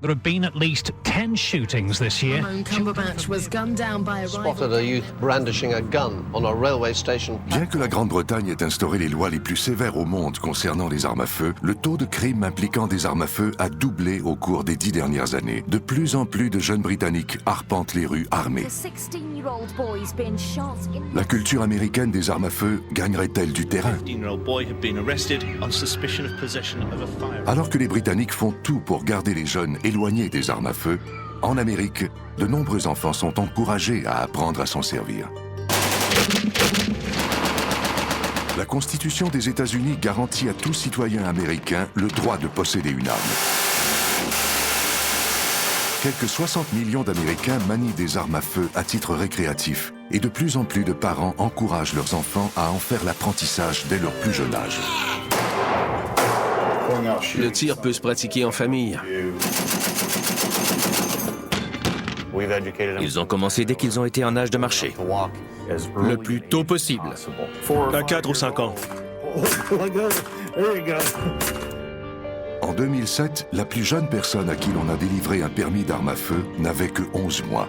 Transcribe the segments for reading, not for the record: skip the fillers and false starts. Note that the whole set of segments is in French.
There have been at least 10 shootings this year. Ramon Cumberbatch was gunned down by a Spotted a youth brandishing a gun on a railway station. Bien que la Grande-Bretagne ait instauré les lois les plus sévères au monde concernant les armes à feu, le taux de crimes impliquant des armes à feu a doublé au cours des 10 dernières années. De plus en plus de jeunes Britanniques arpentent les rues armés. La culture américaine des armes à feu gagnerait-elle du terrain? Alors que les Britanniques font tout pour garder les jeunes éloignés des armes à feu, en Amérique, de nombreux enfants sont encouragés à apprendre à s'en servir. La Constitution des États-Unis garantit à tout citoyen américain le droit de posséder une arme. Quelques 60 millions d'Américains manient des armes à feu à titre récréatif et de plus en plus de parents encouragent leurs enfants à en faire l'apprentissage dès leur plus jeune âge. Le tir peut se pratiquer en famille. Ils ont commencé dès qu'ils ont été en âge de marcher. Le plus tôt possible. À 4 ou 5 ans. En 2007, la plus jeune personne à qui l'on a délivré un permis d'arme à feu n'avait que 11 mois.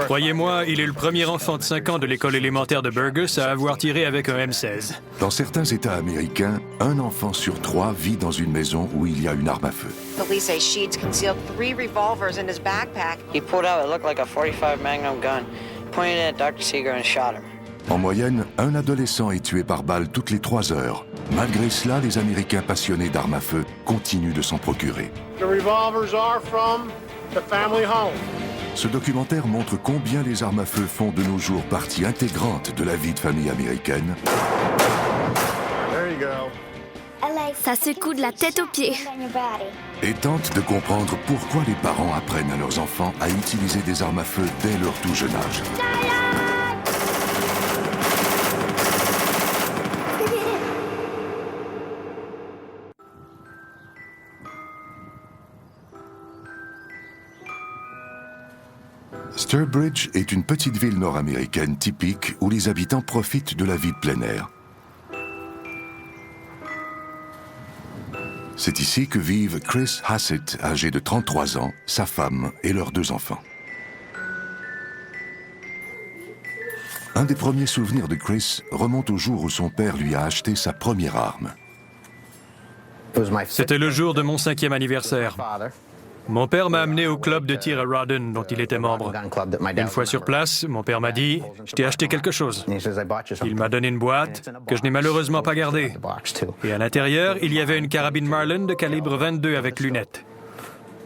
Croyez-moi, il est le premier enfant de 5 ans de l'école élémentaire de Burgess à avoir tiré avec un M16. Dans certains États américains, un enfant sur 3 vit dans une maison où il y a une arme à feu. Police say Sheets concealed 3 revolvers in his backpack. He pulled out what looked like a .45 Magnum gun, pointed it at Dr. Seeger and shot him. En moyenne, un adolescent est tué par balle toutes les 3 heures. Malgré cela, les Américains passionnés d'armes à feu continuent de s'en procurer. The revolvers are from the family home. Ce documentaire montre combien les armes à feu font de nos jours partie intégrante de la vie de famille américaine. Ça secoue de la tête aux pieds. Et tente de comprendre pourquoi les parents apprennent à leurs enfants à utiliser des armes à feu dès leur tout jeune âge. Sturbridge est une petite ville nord-américaine typique où les habitants profitent de la vie de plein air. C'est ici que vivent Chris Hassett, âgé de 33 ans, sa femme et leurs 2 enfants. Un des premiers souvenirs de Chris remonte au jour où son père lui a acheté sa première arme. C'était le jour de mon 5e anniversaire. Mon père m'a amené au club de tir à Rawdon, dont il était membre. Une fois sur place, mon père m'a dit « Je t'ai acheté quelque chose ». Il m'a donné une boîte que je n'ai malheureusement pas gardée. Et à l'intérieur, il y avait une carabine Marlin de calibre 22 avec lunettes.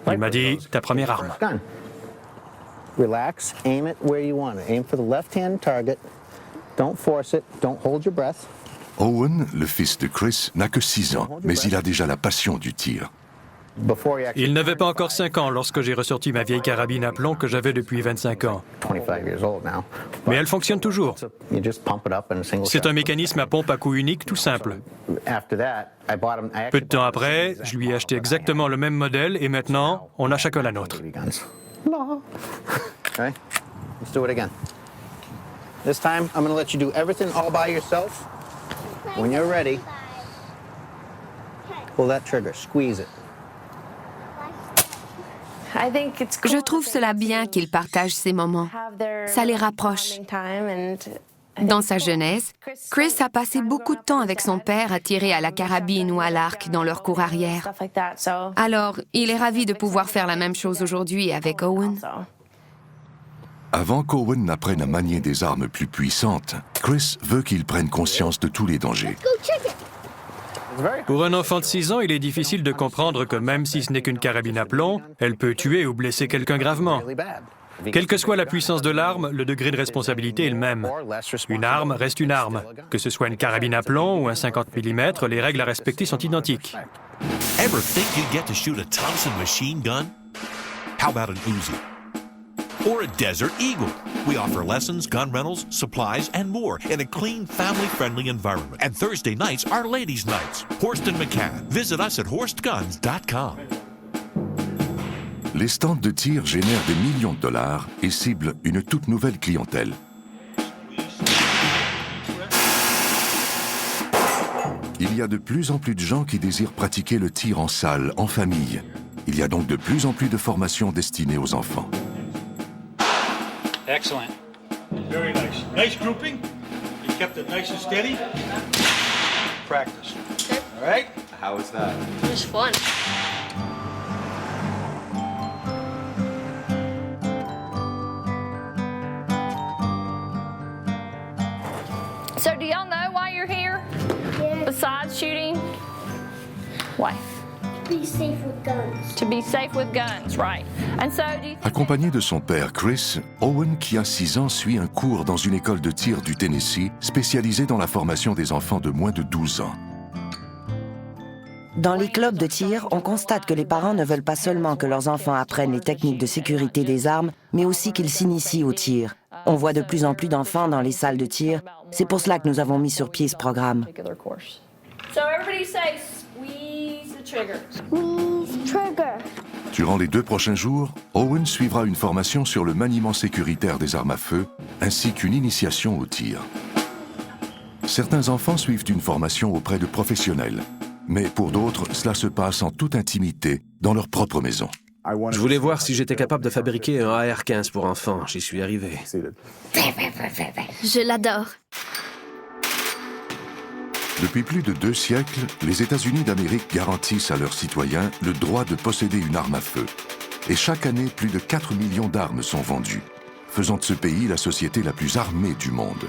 Il m'a dit « Ta première arme ». Relax, aim it where you want it. Aim for the left-hand target. Don't force it. Don't hold your breath. Owen, le fils de Chris, n'a que 6 ans, mais il a déjà la passion du tir. Il n'avait pas encore 5 ans lorsque j'ai ressorti ma vieille carabine à plomb que j'avais depuis 25 ans. Mais elle fonctionne toujours. C'est un mécanisme à pompe à coup unique tout simple. Peu de temps après, je lui ai acheté exactement le même modèle et maintenant, on a chacun la nôtre. Okay, let's do it again. This time, I'm going to let you do everything all by yourself. When you're ready, pull that trigger, squeeze it. Je trouve cela bien qu'ils partagent ces moments. Ça les rapproche. Dans sa jeunesse, Chris a passé beaucoup de temps avec son père à tirer à la carabine ou à l'arc dans leur cour arrière. Alors, il est ravi de pouvoir faire la même chose aujourd'hui avec Owen. Avant qu'Owen n'apprenne à manier des armes plus puissantes, Chris veut qu'il prenne conscience de tous les dangers. Pour un enfant de 6 ans, il est difficile de comprendre que même si ce n'est qu'une carabine à plomb, elle peut tuer ou blesser quelqu'un gravement. Quelle que soit la puissance de l'arme, le degré de responsabilité est le même. Une arme reste une arme. Que ce soit une carabine à plomb ou un 50 mm, les règles à respecter sont identiques. Ever think you'd get to shoot a Thompson machine gun? How about an Uzi? Or a Desert Eagle? We offer lessons, gun rentals, supplies, and more in a clean, family-friendly environment. And Thursday nights are ladies' nights. Horst & McCann. Visit us at horstguns.com. Les stands de tir génèrent des millions de dollars et ciblent une toute nouvelle clientèle. Il y a de plus en plus de gens qui désirent pratiquer le tir en salle, en famille. Il y a donc de plus en plus de formations destinées aux enfants. Excellent. Very nice. Nice grouping. You kept it nice and steady. Practice. Okay. All right? How was that? It was fun. So do y'all know why you're here? Yeah. Besides shooting? Why? To be safe with guns. To be safe with guns, right. And so do you think Accompagné de son père Chris, Owen, qui a 6 ans, suit un cours dans une école de tir du Tennessee spécialisée dans la formation des enfants de moins de 12 ans. Dans les clubs de tir, on constate que les parents ne veulent pas seulement que leurs enfants apprennent les techniques de sécurité des armes, mais aussi qu'ils s'initient au tir. On voit de plus en plus d'enfants dans les salles de tir. C'est pour cela que nous avons mis sur pied ce programme. So everybody say, squeeze the trigger. Squeeze trigger. Durant les 2 prochains jours, Owen suivra une formation sur le maniement sécuritaire des armes à feu, ainsi qu'une initiation au tir. Certains enfants suivent une formation auprès de professionnels, mais pour d'autres, cela se passe en toute intimité, dans leur propre maison. Je voulais voir si j'étais capable de fabriquer un AR-15 pour enfants. J'y suis arrivé. Je l'adore. Depuis plus de 2 siècles, les États-Unis d'Amérique garantissent à leurs citoyens le droit de posséder une arme à feu. Et chaque année, plus de 4 millions d'armes sont vendues, faisant de ce pays la société la plus armée du monde.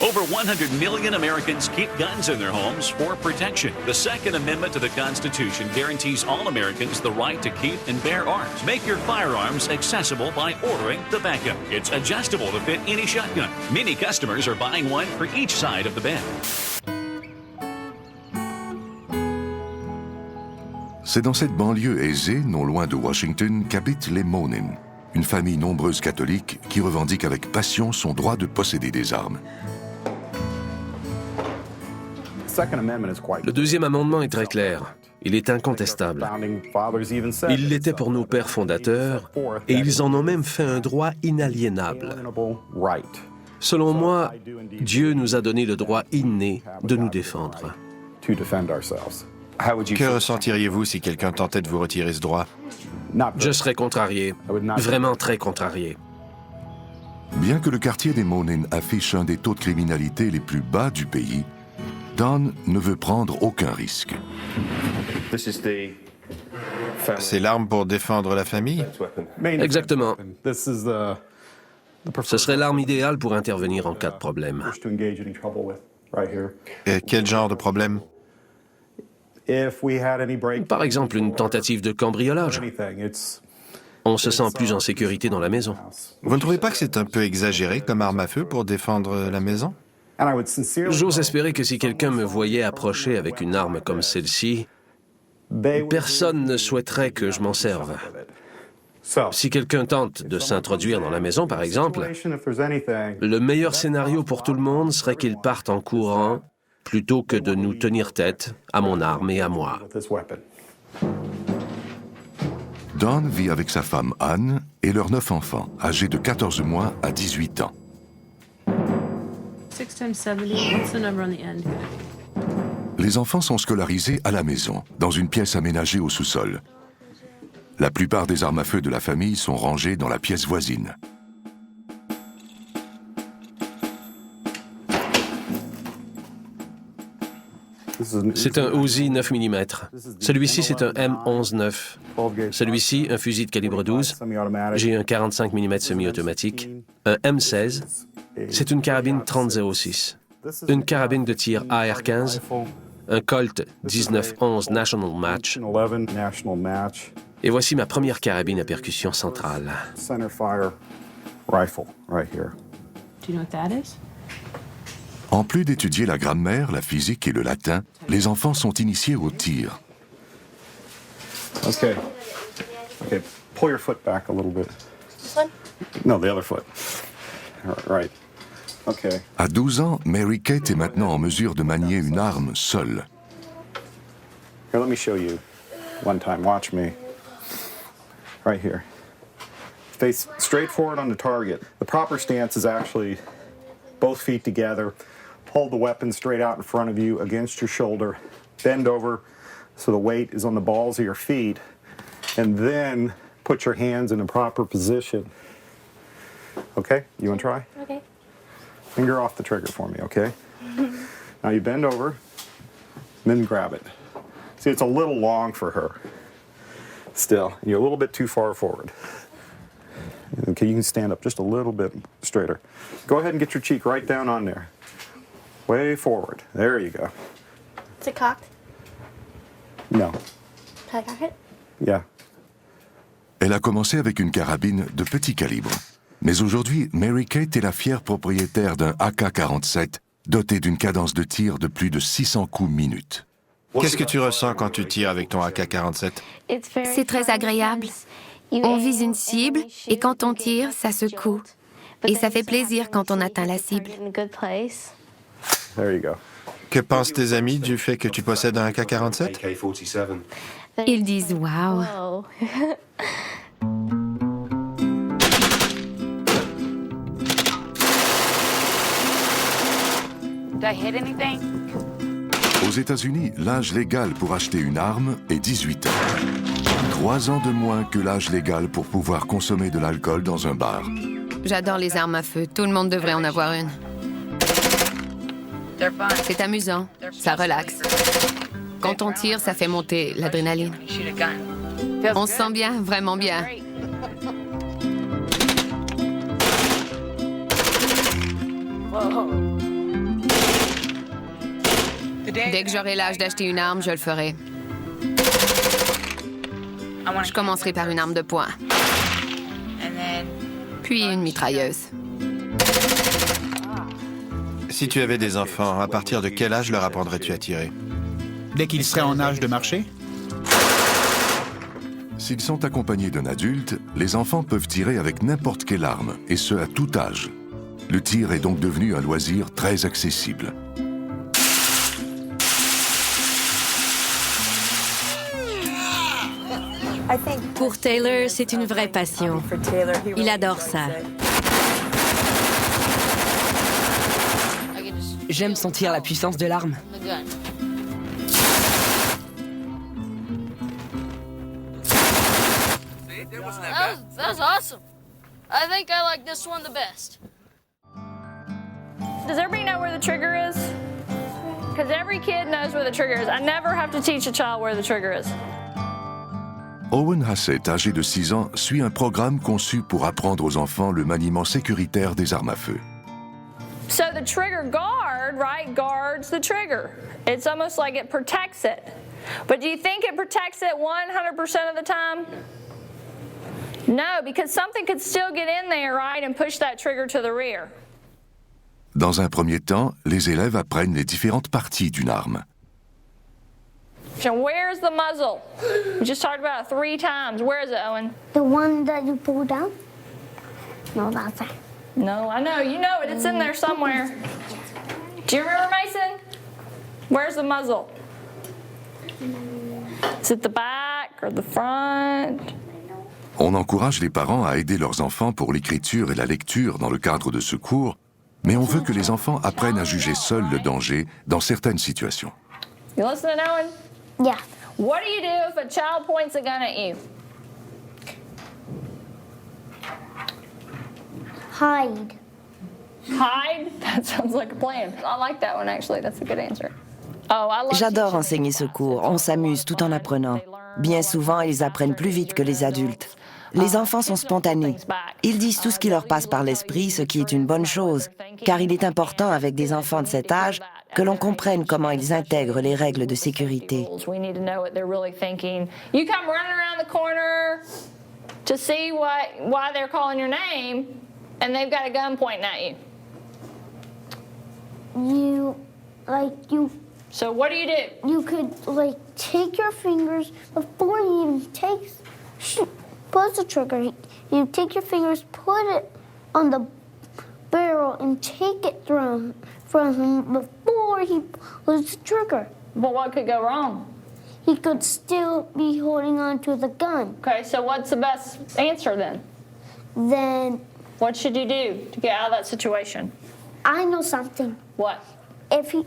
Over 100 million Americans keep guns in their homes for protection. The Second Amendment to the Constitution guarantees all Americans the right to keep and bear arms. Make your firearms accessible by ordering the backup. It's adjustable to fit any shotgun. Many customers are buying one for each side of the bed. C'est dans cette banlieue aisée, non loin de Washington, qu'habitent les Monin, une famille nombreuse catholique qui revendique avec passion son droit de posséder des armes. Le deuxième amendement est très clair. Il est incontestable. Il l'était pour nos pères fondateurs, et ils en ont même fait un droit inaliénable. Selon moi, Dieu nous a donné le droit inné de nous défendre. Que ressentiriez-vous si quelqu'un tentait de vous retirer ce droit? Je serais contrarié, vraiment très contrarié. Bien que le quartier des Monin affiche un des taux de criminalité les plus bas du pays, Don ne veut prendre aucun risque. C'est l'arme pour défendre la famille? Exactement. Ce serait l'arme idéale pour intervenir en cas de problème. Et quel genre de problème? Par exemple, une tentative de cambriolage. On se sent plus en sécurité dans la maison. Vous ne trouvez pas que c'est un peu exagéré comme arme à feu pour défendre la maison? J'ose espérer que si quelqu'un me voyait approcher avec une arme comme celle-ci, personne ne souhaiterait que je m'en serve. Si quelqu'un tente de s'introduire dans la maison, par exemple, le meilleur scénario pour tout le monde serait qu'il parte en courant plutôt que de nous tenir tête à mon arme et à moi. Don vit avec sa femme Anne et leurs 9 enfants, âgés de 14 mois à 18 ans. 6 times 70, what's the number on the end? Les enfants sont scolarisés à la maison, dans une pièce aménagée au sous-sol. La plupart des armes à feu de la famille sont rangées dans la pièce voisine. C'est un Uzi 9 mm. Celui-ci, c'est un M11-9. Celui-ci, un fusil de calibre 12. J'ai un 45 mm semi-automatique. Un M16. C'est une carabine 30-06. Une carabine de tir AR-15. Un Colt 19-11 National Match. Et voici ma première carabine à percussion centrale. Do you know what that is? En plus d'étudier la grammaire, la physique et le latin, les enfants sont initiés au tir. Okay. Pull your foot back a little bit. This one? No, the other foot. Right. Okay. À 12 ans, Mary Kate est maintenant en mesure de manier une arme seule. Here, let me show you one time. Watch me. Right here. Face straight forward on the target. The proper stance is actually both feet together, hold the weapon straight out in front of you against your shoulder. Bend over so the weight is on the balls of your feet. And then put your hands in a proper position. Okay? You want to try? Okay. Finger off the trigger for me, okay? Now you bend over, then grab it. See, it's a little long for her. Still, you're a little bit too far forward. Okay, you can stand up just a little bit straighter. Go ahead and get your cheek right down on there. Way forward. There you go. Is it cocked? No. Can I cock it? Yeah. Elle a commencé avec une carabine de petit calibre. Mais aujourd'hui, Mary-Kate est la fière propriétaire d'un AK-47 doté d'une cadence de tir de plus de 600 coups minute. Qu'est-ce que tu ressens quand tu tires avec ton AK-47? C'est très agréable. On vise une cible et quand on tire, ça secoue. Et ça fait plaisir quand on atteint la cible. There you go. Que pensent tes amis du fait que tu possèdes un AK-47? Ils disent « Wow ». Did I hit anything? Aux États-Unis, l'âge légal pour acheter une arme est 18 ans. 3 ans de moins que l'âge légal pour pouvoir consommer de l'alcool dans un bar. J'adore les armes à feu. Tout le monde devrait en avoir une. C'est amusant. Ça relaxe. Quand on tire, ça fait monter l'adrénaline. On se sent bien, vraiment bien. Dès que j'aurai l'âge d'acheter une arme, je le ferai. Je commencerai par une arme de poing. Puis une mitrailleuse. Si tu avais des enfants, à partir de quel âge leur apprendrais-tu à tirer? Dès qu'ils seraient en âge de marcher? S'ils sont accompagnés d'un adulte, les enfants peuvent tirer avec n'importe quelle arme, et ce à tout âge. Le tir est donc devenu un loisir très accessible. Pour Taylor, c'est une vraie passion. Il adore ça. J'aime sentir la puissance de l'arme. That was awesome. I think I like this one the best. Does everybody know where the trigger is? Because every kid knows where the trigger is. I never have to teach a child where the trigger is. Owen Hassett, âgé de 6 ans, suit un programme conçu pour apprendre aux enfants le maniement sécuritaire des armes à feu. So the trigger guard, right, guards the trigger. It's almost like it protects it. But do you think it protects it 100% of the time? No, because something could still get in there, right, and push that trigger to the rear. Dans un premier temps, les élèves apprennent les différentes parties d'une arme. So where's the muzzle? We just talked about it 3 times. Where is it, Owen? The one that you pull down? No, that's it. No, I know. You know it. It's in there somewhere. Do you remember, Mason? Where's the muzzle? Is it the back or the front? On encourage les parents à aider leurs enfants pour l'écriture et la lecture dans le cadre de ce cours, mais on veut que les enfants apprennent à juger seuls le danger dans certaines situations. You listening, Owen? Yeah. What do you do if a child points a gun at you? Hide. Hide? That sounds like a plan. I like that one, actually. That's a good answer. Oh, I love J'adore enseigner ce cours. On s'amuse tout en apprenant. Bien souvent, ils apprennent plus vite que les adultes. Les enfants sont spontanés. Ils disent tout ce qui leur passe par l'esprit, ce qui est une bonne chose, car il est important avec des enfants de cet âge que l'on comprenne comment ils intègrent les règles de sécurité. We need to know what they're really thinking. You come running around the corner to see why they're calling your name, and they've got a gun pointing at you. So what do? You could take your fingers before you even pulls the trigger. You take your fingers, put it on the barrel, and take it from him before he pulls the trigger. But what could go wrong? He could still be holding on to the gun. Okay, so what's the best answer then? Then what should you do to get out of that situation? I know something. What? if you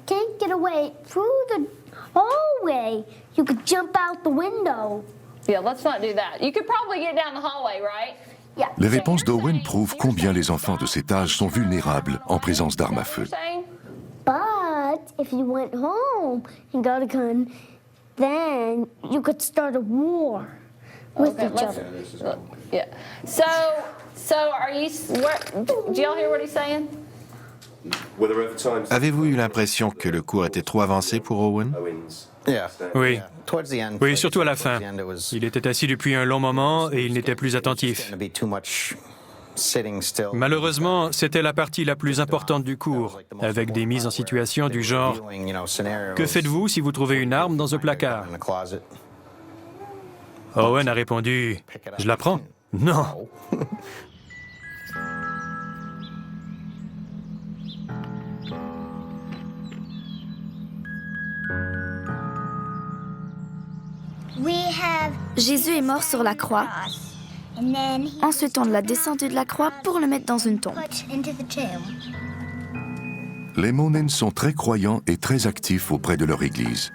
can't get away through the hallway, you could jump out the window. Yeah, let's not do that. You could probably get down the hallway, right? Yeah. Les réponses d'Owen prouvent combien les enfants de cet âge sont vulnérables en présence d'armes à feu. But if you went home and got a gun, then you could start a war with each other. Yeah. So are you? Do y'all hear what he's saying? Avez-vous eu l'impression que le cours était trop avancé pour Owen? Oui. Oui, surtout à la fin. Il était assis depuis un long moment et il n'était plus attentif. Malheureusement, c'était la partie la plus importante du cours, avec des mises en situation du genre « Que faites-vous si vous trouvez une arme dans un placard ?» Owen a répondu « Je la prends. » Non. Jésus est mort sur la croix. Ensuite, on l'a descendu de la croix pour le mettre dans une tombe. Les Monens sont très croyants et très actifs auprès de leur Église.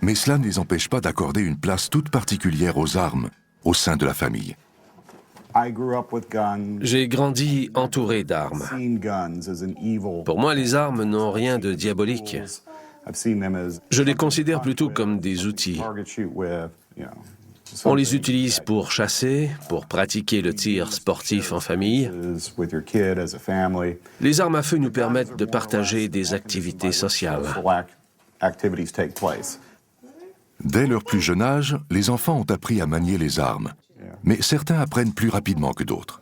Mais cela ne les empêche pas d'accorder une place toute particulière aux armes au sein de la famille. J'ai grandi entouré d'armes. Pour moi, les armes n'ont rien de diabolique. Je les considère plutôt comme des outils. On les utilise pour chasser, pour pratiquer le tir sportif en famille. Les armes à feu nous permettent de partager des activités sociales. Dès leur plus jeune âge, les enfants ont appris à manier les armes. Mais certains apprennent plus rapidement que d'autres.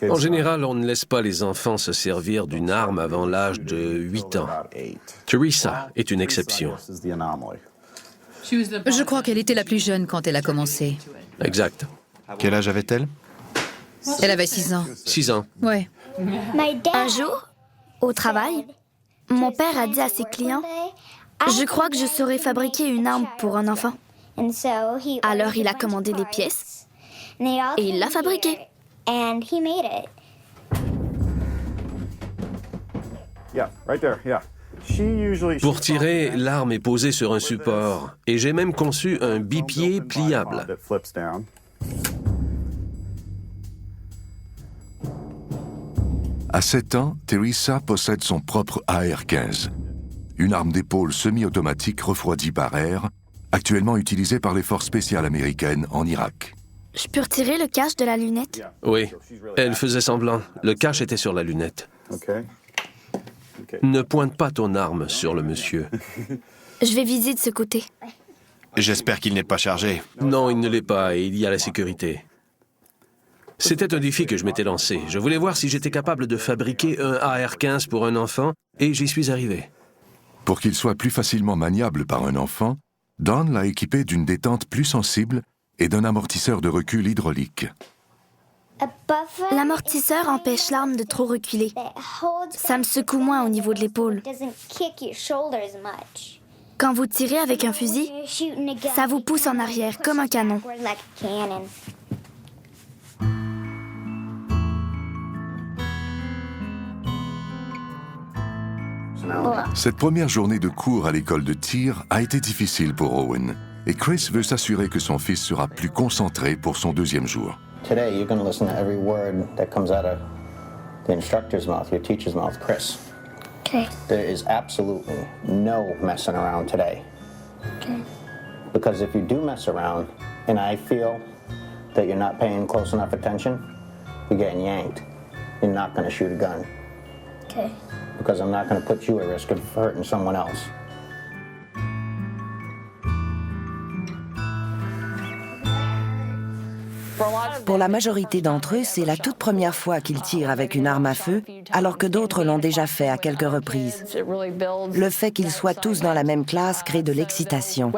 En général, on ne laisse pas les enfants se servir d'une arme avant l'âge de 8 ans. Teresa est une exception. Je crois qu'elle était la plus jeune quand elle a commencé. Exact. Quel âge avait-elle? Elle avait 6 ans. 6 ans. Ouais. Un jour, au travail, mon père a dit à ses clients « Je crois que je saurais fabriquer une arme pour un enfant. » Alors il a commandé les pièces et il l'a fabriquée. Pour tirer, l'arme est posée sur un support et j'ai même conçu un bipied pliable. À 7 ans, Teresa possède son propre AR-15, une arme d'épaule semi-automatique refroidie par air, actuellement utilisée par les forces spéciales américaines en Irak. Je peux retirer le cache de la lunette? Oui, elle faisait semblant. Le cache était sur la lunette. Ne pointe pas ton arme sur le monsieur. Je vais viser de ce côté. J'espère qu'il n'est pas chargé. Non, il ne l'est pas et il y a la sécurité. C'était un défi que je m'étais lancé. Je voulais voir si j'étais capable de fabriquer un AR-15 pour un enfant et j'y suis arrivé. Pour qu'il soit plus facilement maniable par un enfant, Don l'a équipé d'une détente plus sensible et d'un amortisseur de recul hydraulique. L'amortisseur empêche l'arme de trop reculer. Ça me secoue moins au niveau de l'épaule. Quand vous tirez avec un fusil, ça vous pousse en arrière comme un canon. Cette première journée de cours à l'école de tir a été difficile pour Owen, et Chris veut s'assurer que son fils sera plus concentré pour son deuxième jour. Today, you're going to listen to every word that comes out of the instructor's mouth, your teacher's mouth, Chris. Okay. There is absolutely no messing around today. Okay. Because if you do mess around, and I feel that you're not paying close enough attention, you're getting yanked. You're not going to shoot a gun. Okay. Because I'm not going to put you at risk of hurting someone else. Pour la majorité d'entre eux, c'est la toute première fois qu'ils tirent avec une arme à feu, alors que d'autres l'ont déjà fait à quelques reprises. Le fait qu'ils soient tous dans la même classe crée de l'excitation.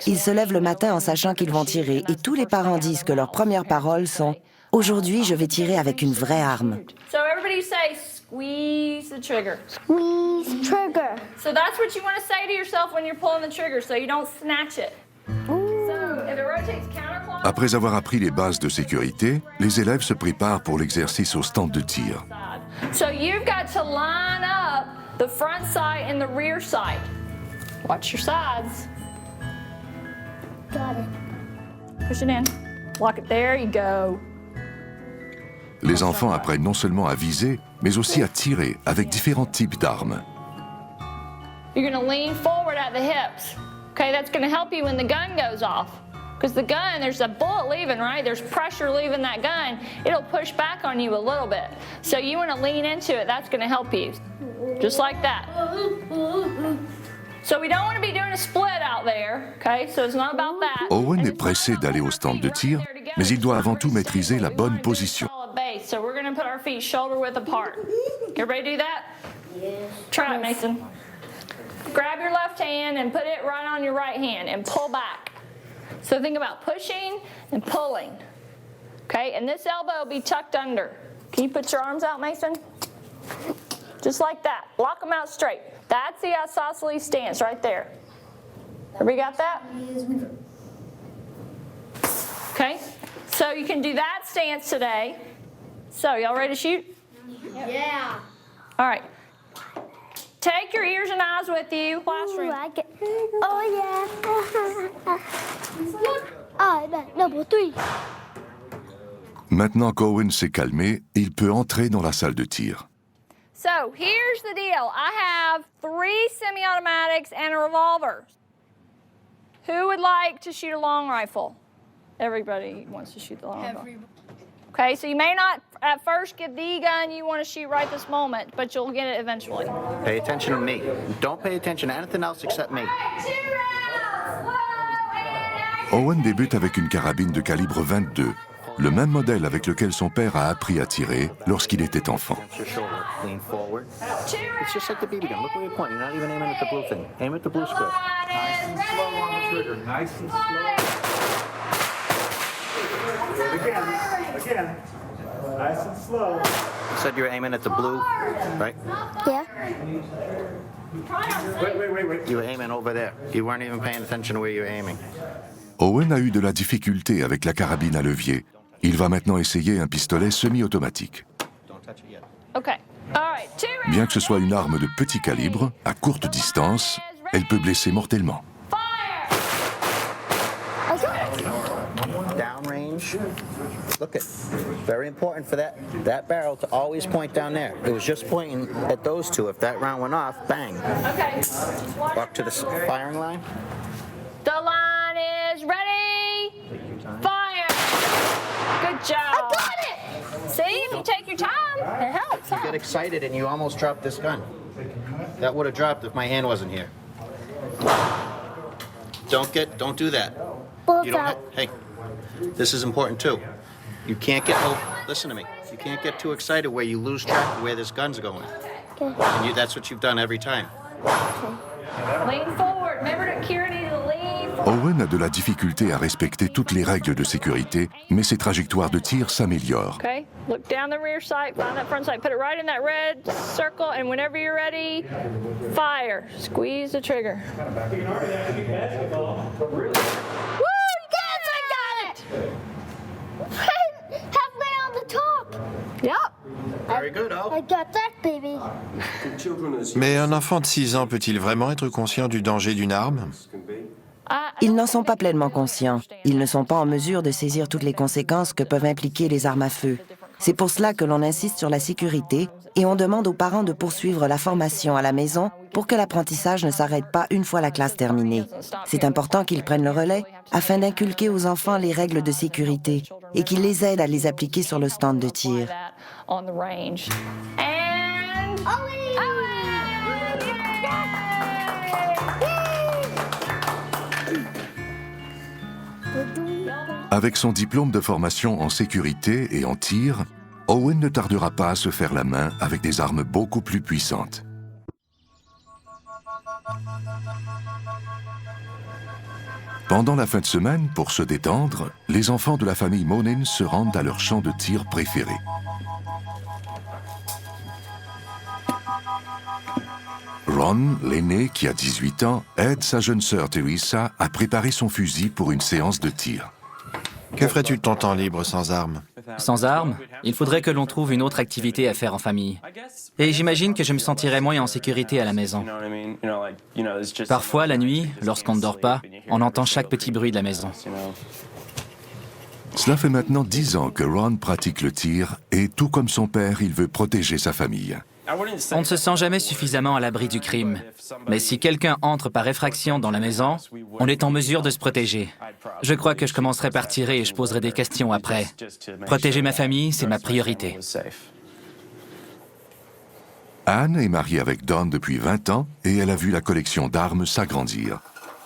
Ils se lèvent le matin en sachant qu'ils vont tirer, et tous les parents disent que leurs premières paroles sont « Aujourd'hui, je vais tirer avec une vraie arme ». So everybody say, squeeze the trigger. Squeeze trigger. So that's what you want to say to yourself when you're pulling the trigger, so you don't snatch it. So if it rotates counterclockwise. Après avoir appris les bases de sécurité, les élèves se préparent pour l'exercice au stand de tir. So you've got to line up the front sight and the rear sight. Watch your sides. Got it. Push it in. Lock it. There you go. Les enfants apprennent non seulement à viser, mais aussi à tirer avec différents types d'armes. You're going to lean forward at the hips. Okay, that's going to help you when the gun goes off. Because the gun, there's a bullet leaving, right? There's pressure leaving that gun. It'll push back on you a little bit. So you want to lean into it. That's going to help you. Just like that. So we don't want to be doing a split out there, okay? So it's not about that. Owen est pressé d'aller au stand de tir, mais il doit avant tout maîtriser la bonne position. So we're going to put our feet shoulder width apart. Everybody do that? Yes. Try it, Mason. Grab your left hand and put it right on your right hand and pull back. So think about pushing and pulling. Okay, and this elbow will be tucked under. Can you put your arms out, Mason? Just like that. Lock them out straight. That's the isosceles stance right there. Everybody got that? Okay, so you can do that stance today. So, y'all ready to shoot? Yeah. All right. Take your ears and eyes with you. Classroom. Oh, yeah. Number 3. Maintenant qu'Owen s'est calmé, il peut entrer dans la salle de tir. So, here's the deal. I have 3 semi-automatics and a revolver. Who would like to shoot a long rifle? Everybody wants to shoot the long rifle. Okay, so you may not at first get the gun you want to shoot right this moment, but you'll get it eventually. Pay attention to me. Don't pay attention to anything else except me. Owen débute avec une carabine de calibre 22, le même modèle avec lequel son père a appris à tirer lorsqu'il était enfant. Lean forward. It's just like the BB gun. Look where you're pointing. You're not even aiming at the blue thing. Aim at the blue square. Nice and slow on the trigger. Nice and slow. Again. Nice and slow. You said you were aiming at the blue, right? Yeah. Wait. You were aiming over there. You weren't even paying attention to where you were aiming. Owen a eu de la difficulté avec la carabine à levier. Il va maintenant essayer un pistolet semi-automatique. Okay. All right. Bien que ce soit une arme de petit calibre, à courte distance, elle peut blesser mortellement. Downrange. Look at, very important for that barrel to always point down there. It was just pointing at those two. If that round went off, bang. Okay. Walk to the firing line. The line is ready. Fire. Good job. I got it. See, if you take your time, it helps. You get excited and you almost dropped this gun. That would have dropped if my hand wasn't here. Don't do that. You don't hey, this is important too. You can't listen to me. You can't get too excited where you lose track of where this gun's going. Okay. And that's what you've done every time. Lean forward. Remember to lean forward. Owen a de la difficulté à respecter toutes les règles de sécurité, mais ses trajectoires de tir s'améliorent. Okay, look down the rear sight, find that front sight, put it right in that red circle, and whenever you're ready, fire. Squeeze the trigger. Woo! Yes, I got it! Halfway on the top. Yep. Very good, I got that, baby. Mais un enfant de 6 ans peut-il vraiment être conscient du danger d'une arme? Ils n'en sont pas pleinement conscients. Ils ne sont pas en mesure de saisir toutes les conséquences que peuvent impliquer les armes à feu. C'est pour cela que l'on insiste sur la sécurité et on demande aux parents de poursuivre la formation à la maison pour que l'apprentissage ne s'arrête pas une fois la classe terminée. C'est important qu'ils prennent le relais afin d'inculquer aux enfants les règles de sécurité et qu'ils les aident à les appliquer sur le stand de tir. Avec son diplôme de formation en sécurité et en tir, Owen ne tardera pas à se faire la main avec des armes beaucoup plus puissantes. Pendant la fin de semaine, pour se détendre, les enfants de la famille Monin se rendent à leur champ de tir préféré. Ron, l'aîné, qui a 18 ans, aide sa jeune sœur Teresa à préparer son fusil pour une séance de tir. Que ferais-tu de ton temps libre sans armes? Sans armes, il faudrait que l'on trouve une autre activité à faire en famille. Et j'imagine que je me sentirais moins en sécurité à la maison. Parfois, la nuit, lorsqu'on ne dort pas, on entend chaque petit bruit de la maison. Cela fait maintenant 10 ans que Ron pratique le tir et, tout comme son père, il veut protéger sa famille. On ne se sent jamais suffisamment à l'abri du crime. Mais si quelqu'un entre par effraction dans la maison, on est en mesure de se protéger. Je crois que je commencerai par tirer et je poserai des questions après. Protéger ma famille, c'est ma priorité. Anne est mariée avec Don depuis 20 ans et elle a vu la collection d'armes s'agrandir.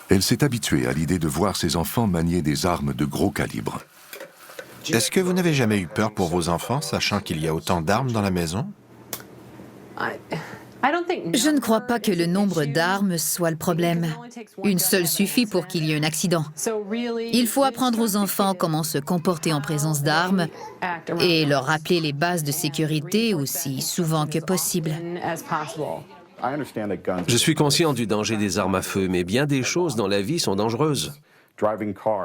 Elle s'est habituée à l'idée de voir ses enfants manier des armes de gros calibre. Est-ce que vous n'avez jamais eu peur pour vos enfants, sachant qu'il y a autant d'armes dans la maison? Je ne crois pas que le nombre d'armes soit le problème. Une seule suffit pour qu'il y ait un accident. Il faut apprendre aux enfants comment se comporter en présence d'armes et leur rappeler les bases de sécurité aussi souvent que possible. Je suis conscient du danger des armes à feu, mais bien des choses dans la vie sont dangereuses.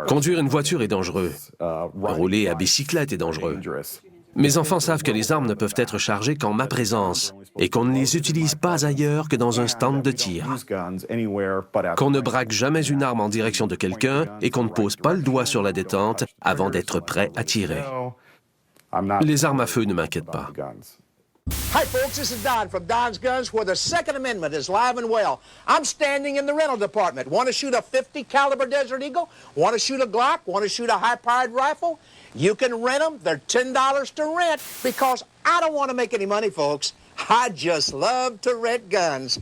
Conduire une voiture est dangereux. Rouler à bicyclette est dangereux. Mes enfants savent que les armes ne peuvent être chargées qu'en ma présence et qu'on ne les utilise pas ailleurs que dans un stand de tir. Qu'on ne braque jamais une arme en direction de quelqu'un et qu'on ne pose pas le doigt sur la détente avant d'être prêt à tirer. Les armes à feu ne m'inquiètent pas. Hi folks, this is Don from Don's Guns, where the Second Amendment is live and well. I'm standing in the rental department. Want to shoot a .50 caliber Desert Eagle? Want to shoot a Glock? Want to shoot a high-powered rifle? You can rent them. They're $10 to rent because I don't want to make any money, folks. I just love to rent guns.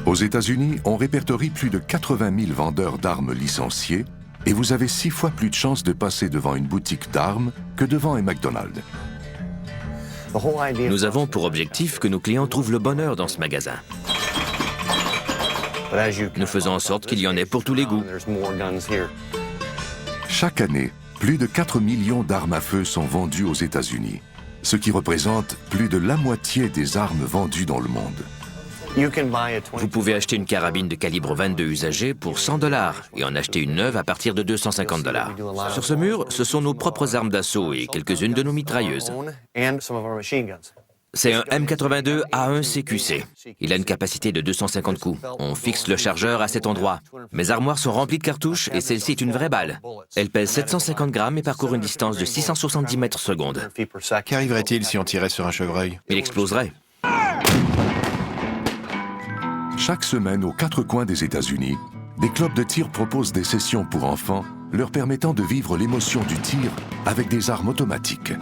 Aux États-Unis, on répertorie plus de 80 000 vendeurs d'armes licenciés et vous avez 6 fois plus de chances de passer devant une boutique d'armes que devant un McDonald's. Nous avons pour objectif que nos clients trouvent le bonheur dans ce magasin. Nous faisons en sorte qu'il y en ait pour tous les goûts. Chaque année, plus de 4 millions d'armes à feu sont vendues aux États-Unis, ce qui représente plus de la moitié des armes vendues dans le monde. Vous pouvez acheter une carabine de calibre 22 usagée pour $100 et en acheter une neuve à partir de $250. Sur ce mur, ce sont nos propres armes d'assaut et quelques-unes de nos mitrailleuses. C'est un M82 A1 CQC. Il a une capacité de 250 coups. On fixe le chargeur à cet endroit. Mes armoires sont remplies de cartouches et celle-ci est une vraie balle. Elle pèse 750 grammes et parcourt une distance de 670 mètres secondes. Qu'arriverait-il si on tirait sur un chevreuil? Il exploserait. Chaque semaine, aux 4 coins des États-Unis, des clubs de tir proposent des sessions pour enfants leur permettant de vivre l'émotion du tir avec des armes automatiques.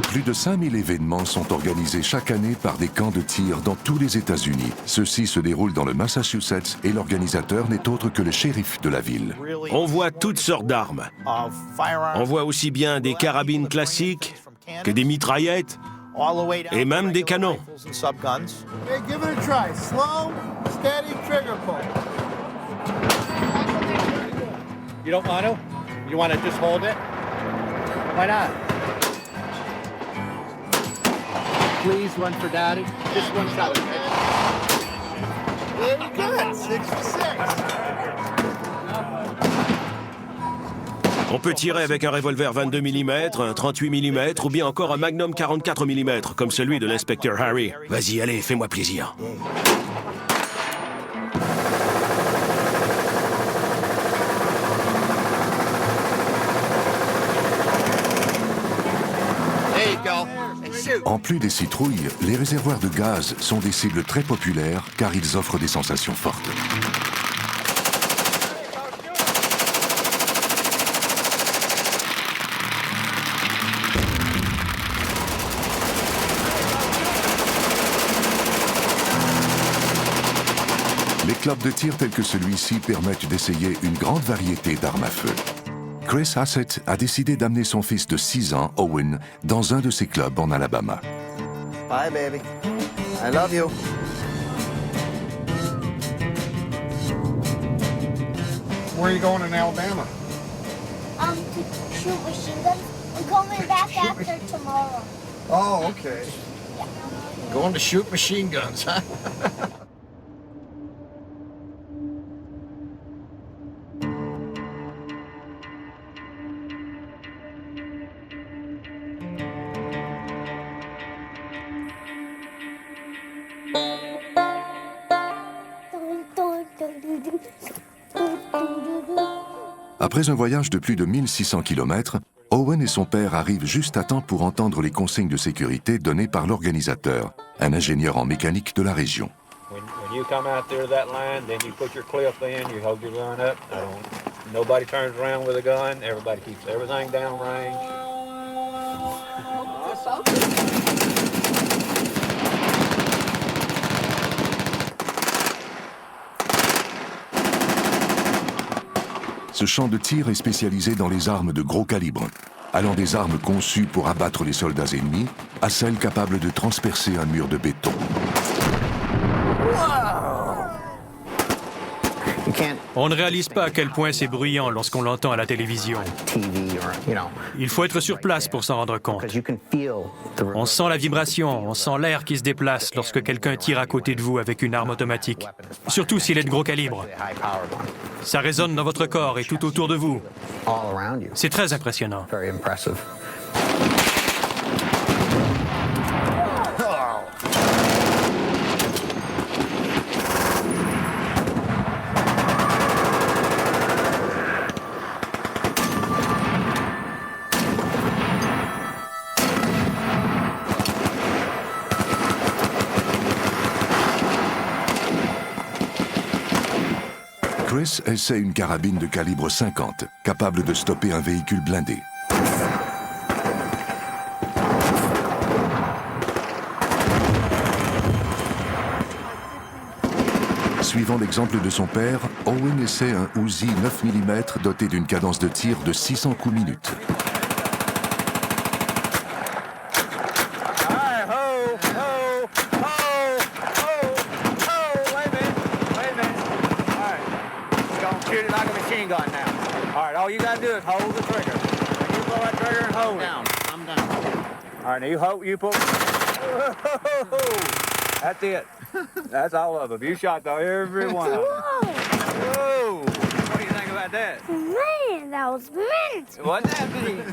Plus de 5000 événements sont organisés chaque année par des camps de tir dans tous les États-Unis. Ceux-ci se déroulent dans le Massachusetts et l'organisateur n'est autre que le shérif de la ville. On voit toutes sortes d'armes. On voit aussi bien des carabines classiques que des mitraillettes et même des canons. Hey, give it a try. Slow, steady trigger pull. You don't want to? You want to just hold it? Why not? Please run for daddy. Just one shot, okay? Very good. 6 for 6. On peut tirer avec un revolver 22 mm, un 38 mm ou bien encore un Magnum 44 mm, comme celui de l'inspecteur Harry. Vas-y, allez, fais-moi plaisir. En plus des citrouilles, les réservoirs de gaz sont des cibles très populaires car ils offrent des sensations fortes. Les clubs de tir tels que celui-ci permettent d'essayer une grande variété d'armes à feu. Chris Hassett a décidé d'amener son fils de 6 ans, Owen, dans un de ces clubs en Alabama. Bye, baby. I love you. Where are you going in Alabama? To shoot machine guns. I'm coming back after tomorrow. Oh, okay. Going to shoot machine guns, huh? Après un voyage de plus de 1600 km, Owen et son père arrivent juste à temps pour entendre les consignes de sécurité données par l'organisateur, un ingénieur en mécanique de la région. When you come out there to that line, then you put your clip in, you hold your gun up. Nobody turns around with a gun. Everybody keeps everything down range. Ce champ de tir est spécialisé dans les armes de gros calibre, allant des armes conçues pour abattre les soldats ennemis à celles capables de transpercer un mur de béton. On ne réalise pas à quel point c'est bruyant lorsqu'on l'entend à la télévision. Il faut être sur place pour s'en rendre compte. On sent la vibration, on sent l'air qui se déplace lorsque quelqu'un tire à côté de vous avec une arme automatique. Surtout s'il est de gros calibre. Ça résonne dans votre corps et tout autour de vous. C'est très impressionnant. Chris essaie une carabine de calibre 50, capable de stopper un véhicule blindé. Suivant l'exemple de son père, Owen essaie un Uzi 9 mm doté d'une cadence de tir de 600 coups minute. All you gotta do is hold the trigger. You pull that trigger and hold it. I'm down. All right, now you pull. That's it. That's all of them. You shot every one of them. Whoa! What do you think about that? Man, that was mint. Wasn't that neat?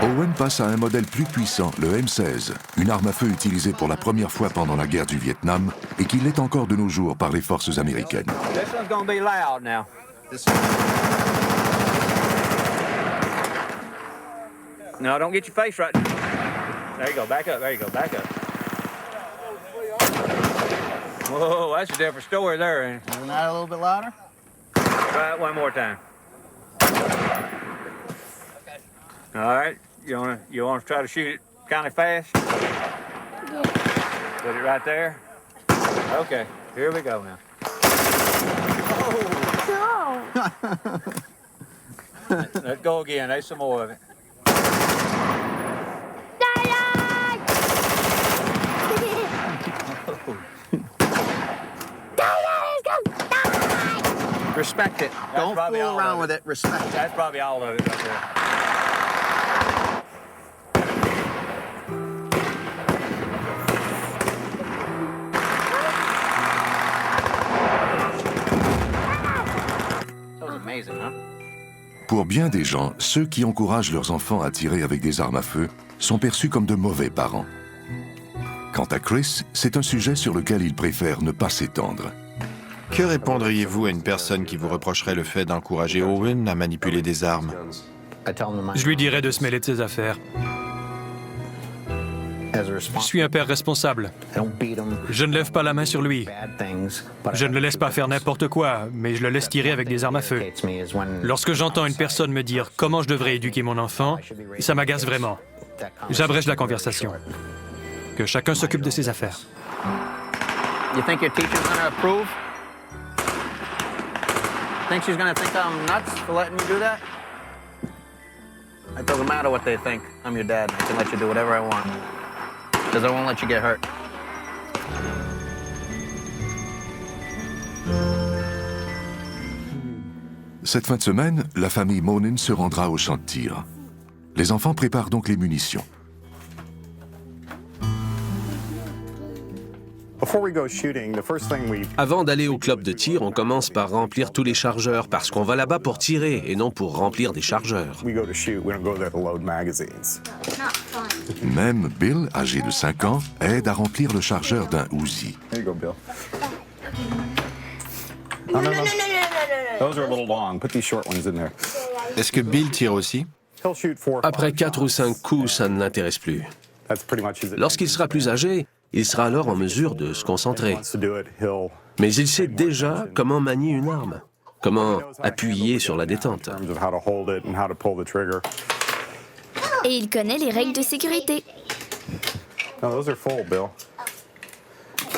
Owen passe à un modèle plus puissant, le M16, une arme à feu utilisée pour la première fois pendant la guerre du Vietnam et qui l'est encore de nos jours par les forces américaines. This one's gonna be loud now. No, don't get your face right. There you go, back up, there you go, back up. Whoa, that's a different story there. Isn't that a little bit louder? Try it one more time. All right. You wanna try to shoot it kind of fast? Yeah. Put it right there. Okay, here we go now. Oh. Let's go again. There's some more of it. Respect it. Don't fool around with it. Respect it. That's probably all of it right there. Pour bien des gens, ceux qui encouragent leurs enfants à tirer avec des armes à feu sont perçus comme de mauvais parents. Quant à Chris, c'est un sujet sur lequel il préfère ne pas s'étendre. Que répondriez-vous à une personne qui vous reprocherait le fait d'encourager Owen à manipuler des armes? Je lui dirais de se mêler de ses affaires. Je suis un père responsable. Je ne lève pas la main sur lui. Je ne le laisse pas faire n'importe quoi, mais je le laisse tirer avec des armes à feu. Lorsque j'entends une personne me dire comment je devrais éduquer mon enfant, ça m'agace vraiment. J'abrège la conversation. Que chacun s'occupe de ses affaires. You think your teacher's gonna approve? Think she's gonna think I'm nuts for letting you do that? It doesn't matter what they think. I'm your dad. I can let you do whatever I want. Because I won't let you get hurt. Cette fin de semaine, la famille Monin se rendra au champ de tir. Les enfants préparent donc les munitions. Avant d'aller au club de tir, on commence par remplir tous les chargeurs parce qu'on va là-bas pour tirer et non pour remplir des chargeurs. Même Bill, âgé de 5 ans, aide à remplir le chargeur d'un Uzi. There you go, Bill. No. Those are a little long. Put these short ones in there. Est-ce que Bill tire aussi? Après 4 ou 5 coups, ça ne l'intéresse plus. Lorsqu'il sera plus âgé, il sera alors en mesure de se concentrer. Mais il sait déjà comment manier une arme, comment appuyer sur la détente. Et il connaît les règles de sécurité. No, those are full, Bill.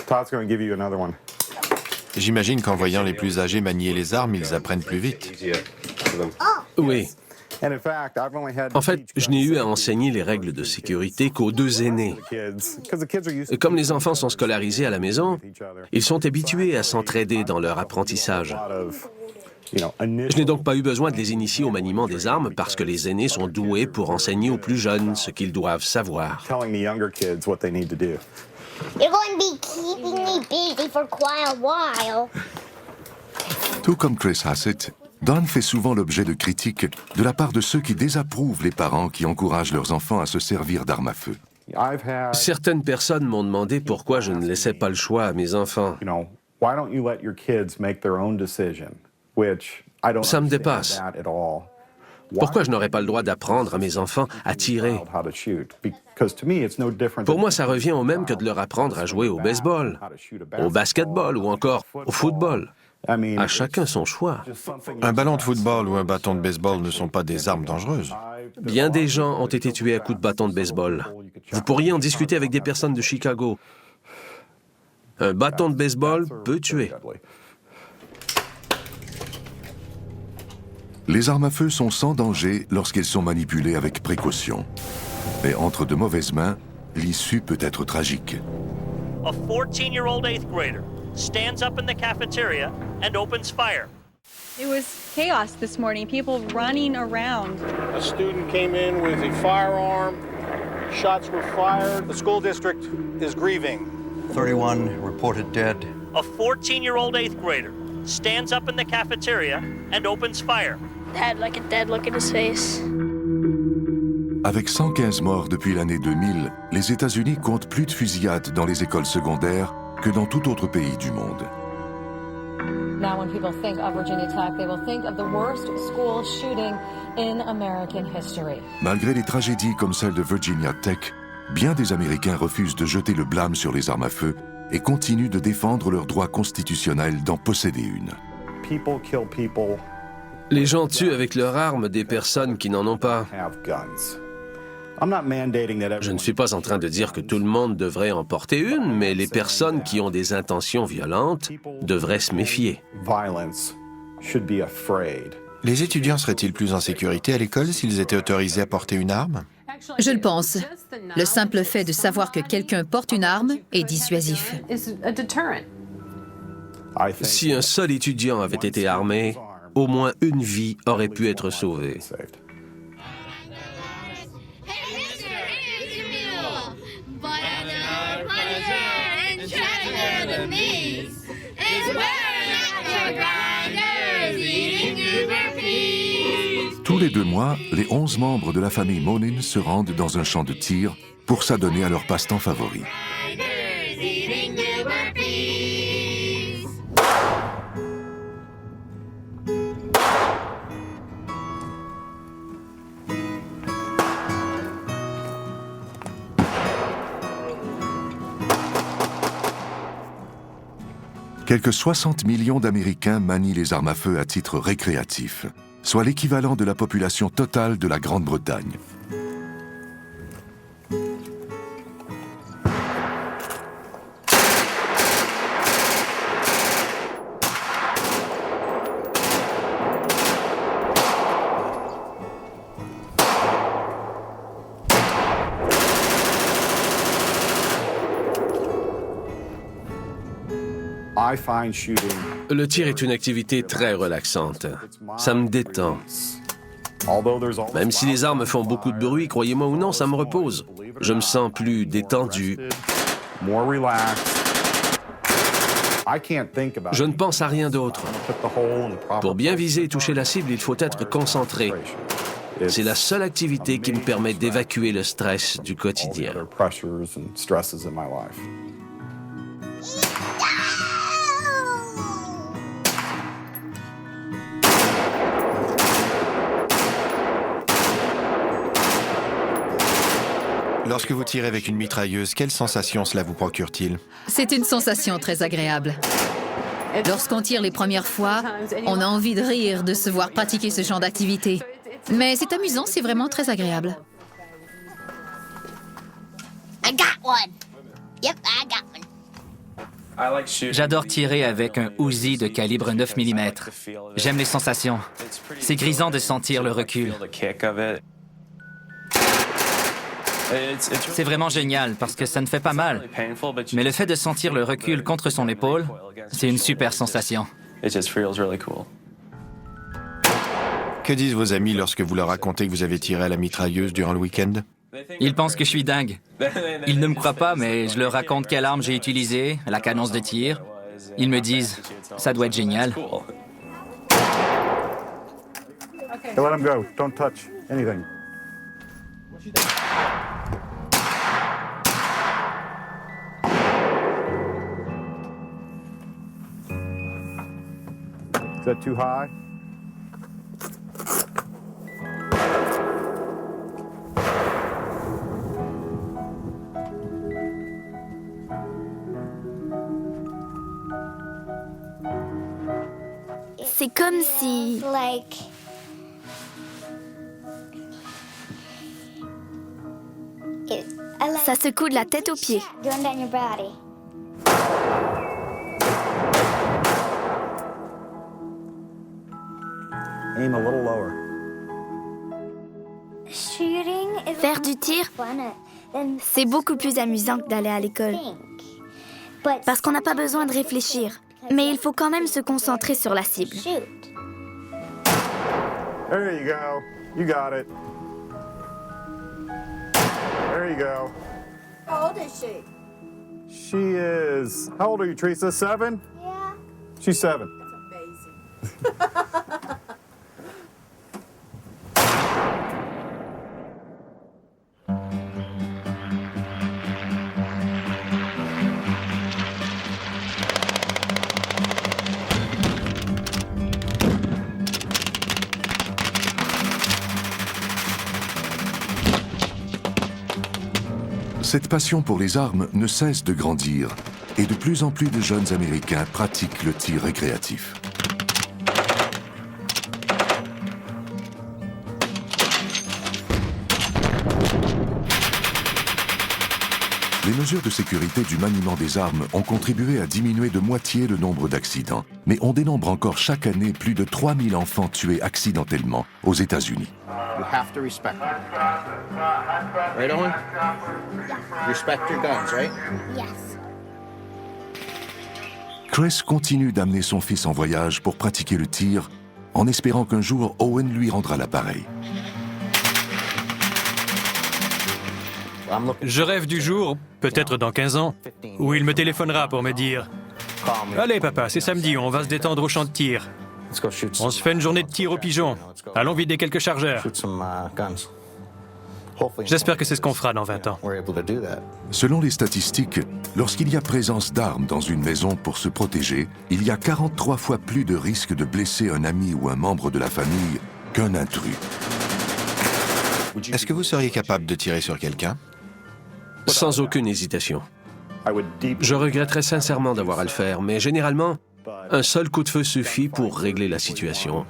Todd's going to give you another one. J'imagine qu'en voyant les plus âgés manier les armes, ils apprennent plus vite. Oui. En fait, je n'ai eu à enseigner les règles de sécurité qu'aux 2 aînés. Et comme les enfants sont scolarisés à la maison, ils sont habitués à s'entraider dans leur apprentissage. Je n'ai donc pas eu besoin de les initier au maniement des armes parce que les aînés sont doués pour enseigner aux plus jeunes ce qu'ils doivent savoir. You're going to be keeping me busy for quite a while. Tout comme Chris Hassett, Don fait souvent l'objet de critiques de la part de ceux qui désapprouvent les parents qui encouragent leurs enfants à se servir d'armes à feu. Certaines personnes m'ont demandé pourquoi je ne laissais pas le choix à mes enfants. Ça me dépasse. Pourquoi je n'aurais pas le droit d'apprendre à mes enfants à tirer? Pour moi, ça revient au même que de leur apprendre à jouer au baseball, au basketball ou encore au football. À chacun son choix. Un ballon de football ou un bâton de baseball ne sont pas des armes dangereuses. Bien des gens ont été tués à coups de bâton de baseball. Vous pourriez en discuter avec des personnes de Chicago. Un bâton de baseball peut tuer. Les armes à feu sont sans danger lorsqu'elles sont manipulées avec précaution. Mais entre de mauvaises mains, l'issue peut être tragique. A 14-year-old 8th grader stands up in the cafeteria and opens fire. It was chaos this morning, people running around. A student came in with a firearm. Shots were fired. The school district is grieving. 31 reported dead. A 14-year-old 8th grader stands up in the cafeteria and opens fire. Had like a dead look in his face. Avec 115 morts depuis l'année 2000, les États-Unis comptent plus de fusillades dans les écoles secondaires que dans tout autre pays du monde. Now, when people think of Virginia Tech, they will think of the worst school shooting in American history. Malgré les tragédies comme celle de Virginia Tech, bien des Américains refusent de jeter le blâme sur les armes à feu et continuent de défendre leur droit constitutionnel d'en posséder une. People kill people. Les gens tuent avec leurs armes des personnes qui n'en ont pas. Je ne suis pas en train de dire que tout le monde devrait en porter une, mais les personnes qui ont des intentions violentes devraient se méfier. Les étudiants seraient-ils plus en sécurité à l'école s'ils étaient autorisés à porter une arme? Je le pense. Le simple fait de savoir que quelqu'un porte une arme est dissuasif. Si un seul étudiant avait été armé, au moins une vie aurait pu être sauvée. Tous les 2 mois, les 11 membres de la famille Monin se rendent dans un champ de tir pour s'adonner à leur passe-temps favori. Quelques 60 millions d'Américains manient les armes à feu à titre récréatif, soit l'équivalent de la population totale de la Grande-Bretagne. Le tir est une activité très relaxante. Ça me détend. Même si les armes font beaucoup de bruit, croyez-moi ou non, ça me repose. Je me sens plus détendu. Je ne pense à rien d'autre. Pour bien viser et toucher la cible, il faut être concentré. C'est la seule activité qui me permet d'évacuer le stress du quotidien. Lorsque vous tirez avec une mitrailleuse, quelle sensation cela vous procure-t-il? C'est une sensation très agréable. Lorsqu'on tire les premières fois, on a envie de rire, de se voir pratiquer ce genre d'activité. Mais c'est amusant, c'est vraiment très agréable. I got one. Yep, I got one. J'adore tirer avec un Uzi de calibre 9 mm. J'aime les sensations. C'est grisant de sentir le recul. C'est vraiment génial parce que ça ne fait pas mal. Mais le fait de sentir le recul contre son épaule, c'est une super sensation. Que disent vos amis lorsque vous leur racontez que vous avez tiré à la mitrailleuse durant le week-end? Ils pensent que je suis dingue. Ils ne me croient pas, mais je leur raconte quelle arme j'ai utilisée, la cadence de tir. Ils me disent, ça doit être génial. Hey, let him go. Don't touch anything. Is that too high? C'est comme si... Ça secoue de la tête aux pieds. Going down your body. Aim a little lower. Faire du tir, c'est beaucoup plus amusant que d'aller à l'école. Parce qu'on n'a pas besoin de réfléchir. Mais il faut quand même se concentrer sur la cible. There you go. You got it. There you go. How old is she? She is... How old are you, Teresa? 7? Yeah. She's 7. Cette passion pour les armes ne cesse de grandir et de plus en plus de jeunes Américains pratiquent le tir récréatif. Les mesures de sécurité du maniement des armes ont contribué à diminuer de moitié le nombre d'accidents, mais on dénombre encore chaque année plus de 3000 enfants tués accidentellement aux États-Unis. You have to respect them. Right, Owen? Respect your guns, right? Yes. Chris continue d'amener son fils en voyage pour pratiquer le tir, en espérant qu'un jour Owen lui rendra l'appareil. Je rêve du jour, peut-être dans 15 ans, où il me téléphonera pour me dire « Allez papa, c'est samedi, on va se détendre au champ de tir. On se fait une journée de tir au pigeon. Allons vider quelques chargeurs. » J'espère que c'est ce qu'on fera dans 20 ans. Selon les statistiques, lorsqu'il y a présence d'armes dans une maison pour se protéger, il y a 43 fois plus de risque de blesser un ami ou un membre de la famille qu'un intrus. Est-ce que vous seriez capable de tirer sur quelqu'un? Sans aucune hésitation. Je regretterais sincèrement d'avoir à le faire, mais généralement, un seul coup de feu suffit pour régler la situation.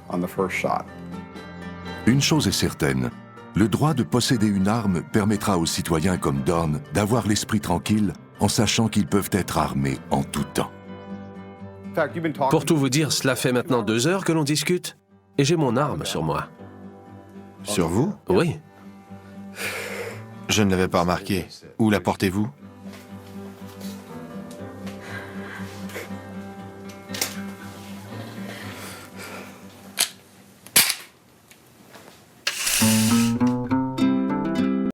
Une chose est certaine, le droit de posséder une arme permettra aux citoyens comme Don d'avoir l'esprit tranquille en sachant qu'ils peuvent être armés en tout temps. Pour tout vous dire, cela fait maintenant 2 heures que l'on discute, et j'ai mon arme sur moi. Sur vous? Oui. Je ne l'avais pas remarqué. Où la portez-vous?